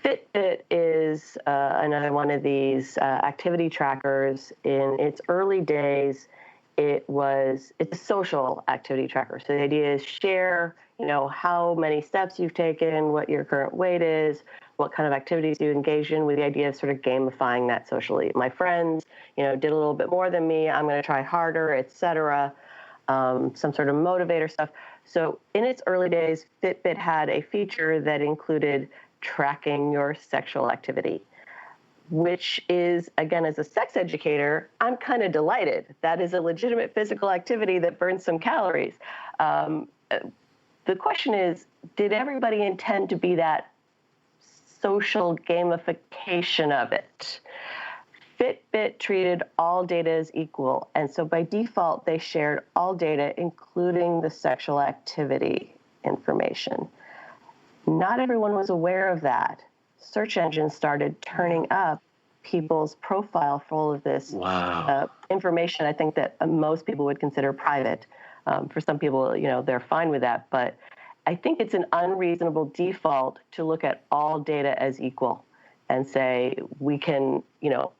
Fitbit is another one of these activity trackers. In its early days, it's a social activity tracker. So the idea is share, how many steps you've taken, what your current weight is, what kind of activities you engage in, with the idea of sort of gamifying that socially. My friends, did a little bit more than me. I'm going to try harder, etc. Some sort of motivator stuff. So in its early days, Fitbit had a feature that included tracking your sexual activity, which is, again, as a sex educator, I'm kind of delighted. That is a legitimate physical activity that burns some calories. The question is, did everybody intend to be that social gamification of it? Fitbit treated all data as equal, and so by default, they shared all data, including the sexual activity information. Not everyone was aware of that. Search engines started turning up people's profile full of this information. I think that most people would consider private. For some people, they're fine with that. But I think it's an unreasonable default to look at all data as equal and say we can,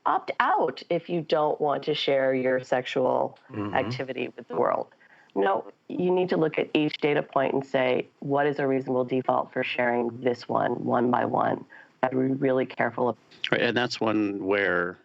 opt out if you don't want to share your sexual activity with the world. No, you need to look at each data point and say, what is a reasonable default for sharing this one by one? I'd be really careful. Right, and that's one where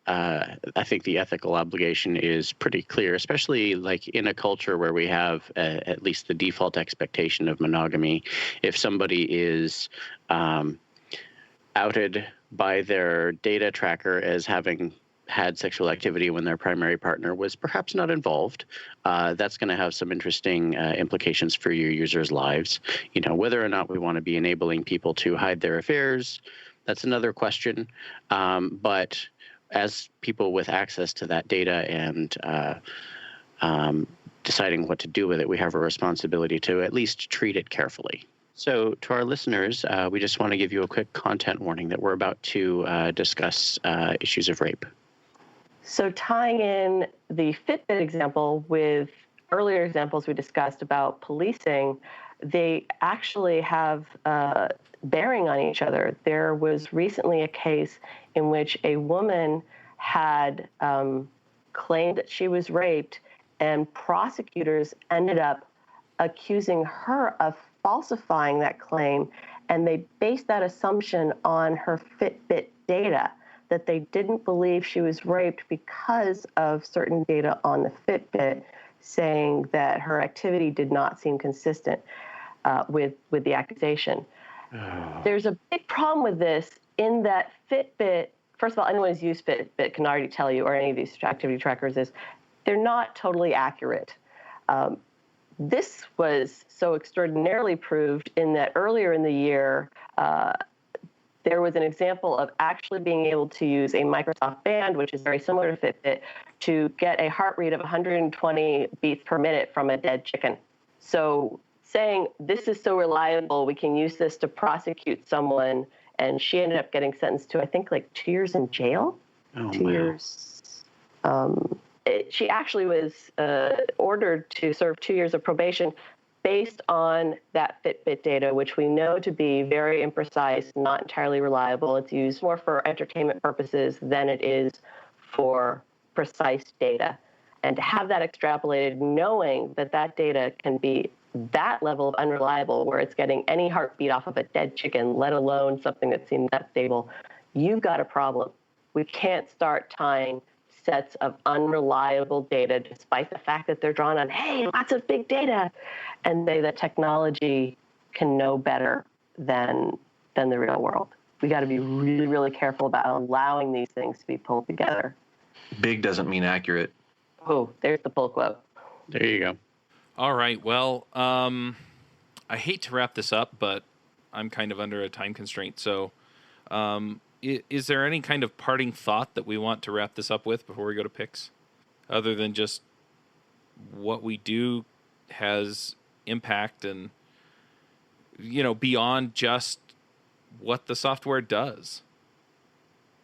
I think the ethical obligation is pretty clear, especially like in a culture where we have at least the default expectation of monogamy. If somebody is outed by their data tracker as having had sexual activity when their primary partner was perhaps not involved, that's going to have some interesting implications for your users' lives. Whether or not we want to be enabling people to hide their affairs, that's another question. But as people with access to that data and deciding what to do with it, we have a responsibility to at least treat it carefully. So to our listeners, we just want to give you a quick content warning that we're about to discuss issues of rape. So tying in the Fitbit example with earlier examples we discussed about policing, they actually have bearing on each other. There was recently a case in which a woman had claimed that she was raped, and prosecutors ended up accusing her of falsifying that claim, and they based that assumption on her Fitbit data, that they didn't believe she was raped because of certain data on the Fitbit saying that her activity did not seem consistent with the accusation. Oh. There's a big problem with this in that Fitbit, first of all, anyone who's used Fitbit can already tell you, or any of these activity trackers, is they're not totally accurate. This was so extraordinarily proved in that earlier in the year, there was an example of actually being able to use a Microsoft Band, which is very similar to Fitbit, to get a heart rate of 120 beats per minute from a dead chicken. So saying, this is so reliable, we can use this to prosecute someone, and she ended up getting sentenced to, I think, like 2 years in jail. Oh, 2 years. She actually was ordered to serve 2 years of probation based on that Fitbit data, which we know to be very imprecise, not entirely reliable. It's used more for entertainment purposes than it is for precise data. And to have that extrapolated, knowing that that data can be that level of unreliable, where it's getting any heartbeat off of a dead chicken, let alone something that seems that stable, you've got a problem. We can't start tying sets of unreliable data, despite the fact that they're drawn on, hey, lots of big data, and say that technology can know better than the real world. We got to be really, really careful about allowing these things to be pulled together. Big doesn't mean accurate. Oh, there's the pull quote. There you go. All right. Well, I hate to wrap this up, but I'm kind of under a time constraint. So is there any kind of parting thought that we want to wrap this up with before we go to picks? Other than just what we do has impact and, beyond just what the software does.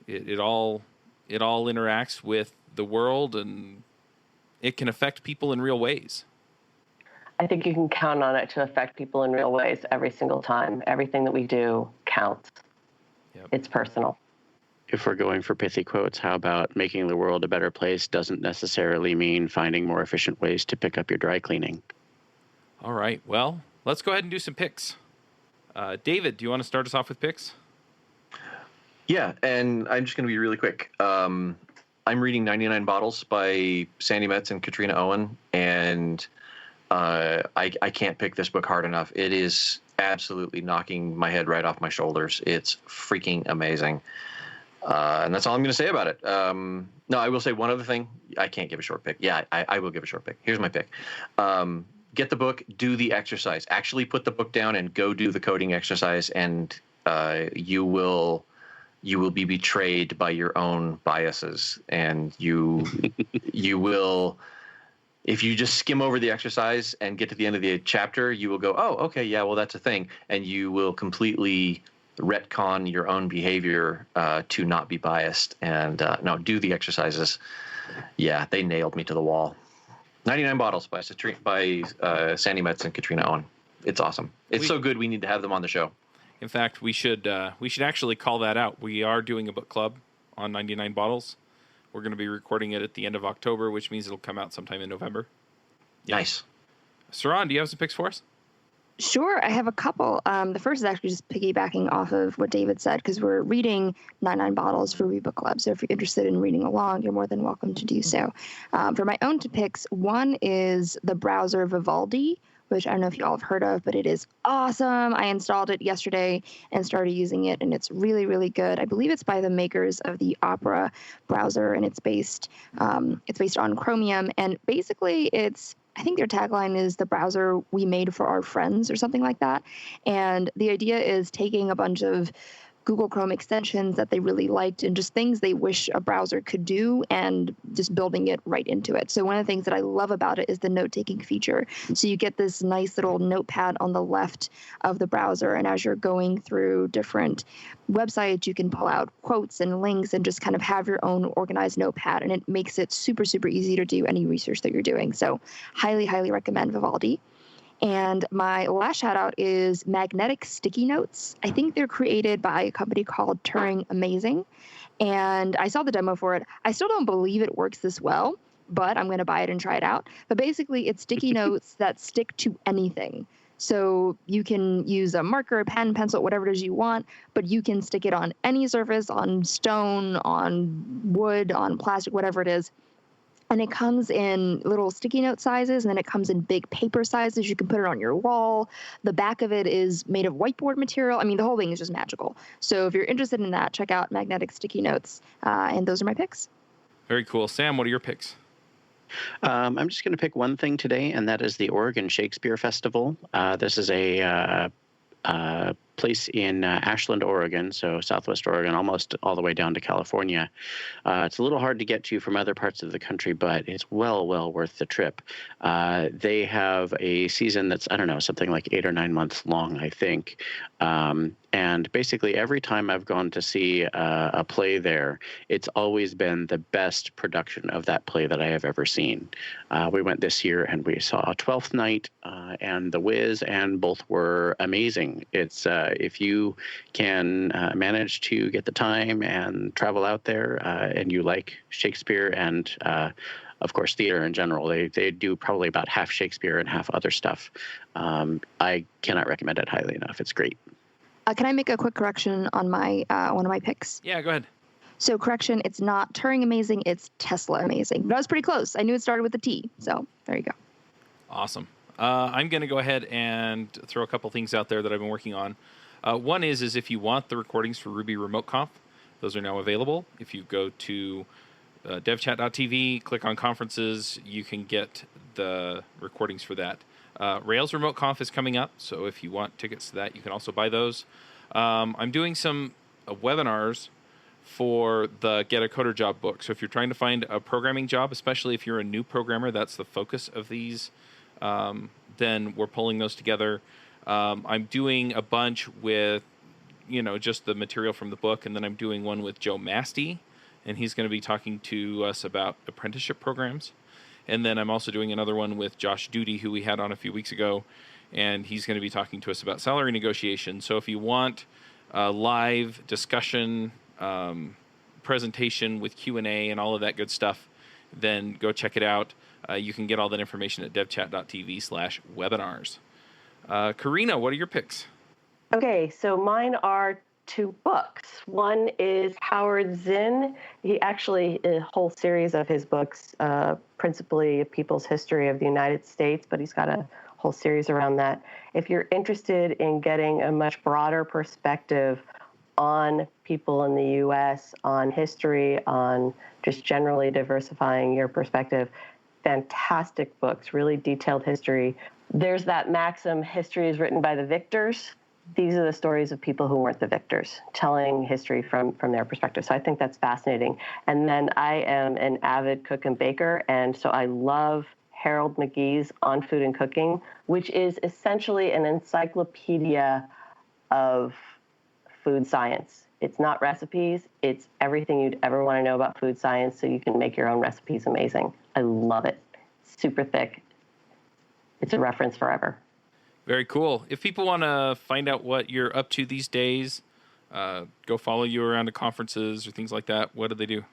It all interacts with the world, and it can affect people in real ways. I think you can count on it to affect people in real ways every single time. Everything that we do counts. Yep. It's personal. If we're going for pithy quotes, how about making the world a better place doesn't necessarily mean finding more efficient ways to pick up your dry cleaning? All right. Well, let's go ahead and do some picks. David, do you want to start us off with picks? Yeah, and I'm just going to be really quick. I'm reading 99 Bottles by Sandy Metz and Katrina Owen, and I can't pick this book hard enough. It is absolutely knocking my head right off my shoulders. It's freaking amazing. And that's all I'm going to say about it. No, I will say one other thing. I can't give a short pick. Yeah, I will give a short pick. Here's my pick. Get the book, do the exercise. Actually put the book down and go do the coding exercise, and you will be betrayed by your own biases, and you will. If you just skim over the exercise and get to the end of the chapter, you will go, oh, okay, yeah, well, that's a thing. And you will completely retcon your own behavior to not be biased. And no, do the exercises. Yeah, they nailed me to the wall. 99 Bottles by Sandy Metz and Katrina Owen. It's awesome. It's so good we need to have them on the show. In fact, we should actually call that out. We are doing a book club on 99 Bottles. We're going to be recording it at the end of October, which means it'll come out sometime in November. Yeah. Nice. Saran, do you have some picks for us? Sure, I have a couple. The first is actually just piggybacking off of what David said, because we're reading 99 Bottles for Read Book Club. So if you're interested in reading along, you're more than welcome to do so. For my own two picks, one is the browser Vivaldi, which I don't know if you all have heard of, but it is awesome. I installed it yesterday and started using it, and it's really, really good. I believe it's by the makers of the Opera browser, and it's based on Chromium. And basically, I think their tagline is the browser we made for our friends or something like that. And the idea is taking a bunch of Google Chrome extensions that they really liked and just things they wish a browser could do and just building it right into it. So one of the things that I love about it is the note-taking feature. So you get this nice little notepad on the left of the browser, and as you're going through different websites, you can pull out quotes and links and just kind of have your own organized notepad, and it makes it super, super easy to do any research that you're doing. So highly, highly recommend Vivaldi. And my last shout out is Magnetic Sticky Notes. I think they're created by a company called Turing Amazing. And I saw the demo for it. I still don't believe it works this well, but I'm going to buy it and try it out. But basically, it's sticky notes that stick to anything. So you can use a marker, pen, pencil, whatever it is you want, but you can stick it on any surface, on stone, on wood, on plastic, whatever it is. And it comes in little sticky note sizes, and then it comes in big paper sizes. You can put it on your wall. The back of it is made of whiteboard material. I mean, the whole thing is just magical. So if you're interested in that, check out Magnetic Sticky Notes. And those are my picks. Very cool. Sam, what are your picks? I'm just going to pick one thing today, and that is the Oregon Shakespeare Festival. This is a place in Ashland, Oregon, so southwest Oregon, almost all the way down to California. It's a little hard to get to from other parts of the country, but it's well worth the trip. They have a season that's, I don't know, something like 8 or 9 months long, I think. And basically every time I've gone to see a play there, it's always been the best production of that play that I have ever seen. We went this year and we saw Twelfth Night and The Wiz, and both were amazing. It's if you can manage to get the time and travel out there and you like Shakespeare and of course theater in general, they do probably about half Shakespeare and half other stuff. I cannot recommend it highly enough. It's great. Can I make a quick correction on my one of my picks? Yeah, go ahead. So correction, it's not Turing Amazing, it's Tesla Amazing. But I was pretty close. I knew it started with a T, so there you go. Awesome. I'm going to go ahead and throw a couple things out there that I've been working on. One is if you want the recordings for Ruby Remote Conf, those are now available. If you go to devchat.tv, click on conferences, you can get the recordings for that. Rails Remote Conf is coming up, so if you want tickets to that, you can also buy those. I'm doing some webinars for the Get a Coder Job book. So if you're trying to find a programming job, especially if you're a new programmer, that's the focus of these, then we're pulling those together. I'm doing a bunch with, just the material from the book, and then I'm doing one with Joe Masty, and he's going to be talking to us about apprenticeship programs. And then I'm also doing another one with Josh Duty, who we had on a few weeks ago, and he's going to be talking to us about salary negotiation. So if you want a live discussion, presentation with Q&A and all of that good stuff, then go check it out. You can get all that information at devchat.tv/webinars. Carina, what are your picks? Okay, so mine are 2 books. One is Howard Zinn. He actually, a whole series of his books, principally A People's History of the United States, but he's got a whole series around that. If you're interested in getting a much broader perspective on people in the U.S., on history, on just generally diversifying your perspective, fantastic books, really detailed history. There's that maxim, history is written by the victors. These are the stories of people who weren't the victors, telling history from their perspective. So I think that's fascinating. And then I am an avid cook and baker, and so I love Harold McGee's On Food and Cooking, which is essentially an encyclopedia of food science. It's not recipes, it's everything you'd ever want to know about food science, so you can make your own recipes amazing. I love it. Super thick. It's a reference forever. Very cool. If people want to find out what you're up to these days, go follow you around to conferences or things like that, what do they do?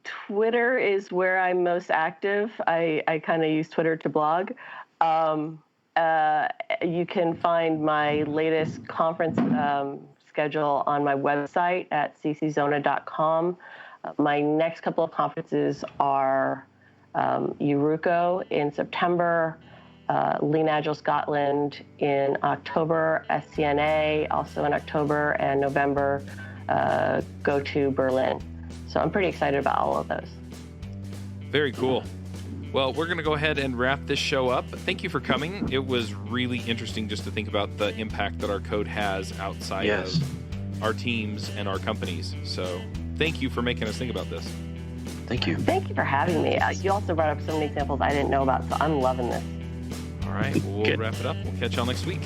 Twitter is where I'm most active. I kind of use Twitter to blog. You can find my latest conference schedule on my website at cczona.com. My next couple of conferences are Uruco in September, Lean Agile Scotland in October, SCNA also in October, and November, go to Berlin. So I'm pretty excited about all of those. Very cool. Well, we're going to go ahead and wrap this show up. Thank you for coming. It was really interesting just to think about the impact that our code has outside of our teams and our companies. So thank you for making us think about this. Thank you. Thank you for having me. You also brought up so many examples I didn't know about, so I'm loving this. All right, we'll wrap it up. We'll catch y'all next week.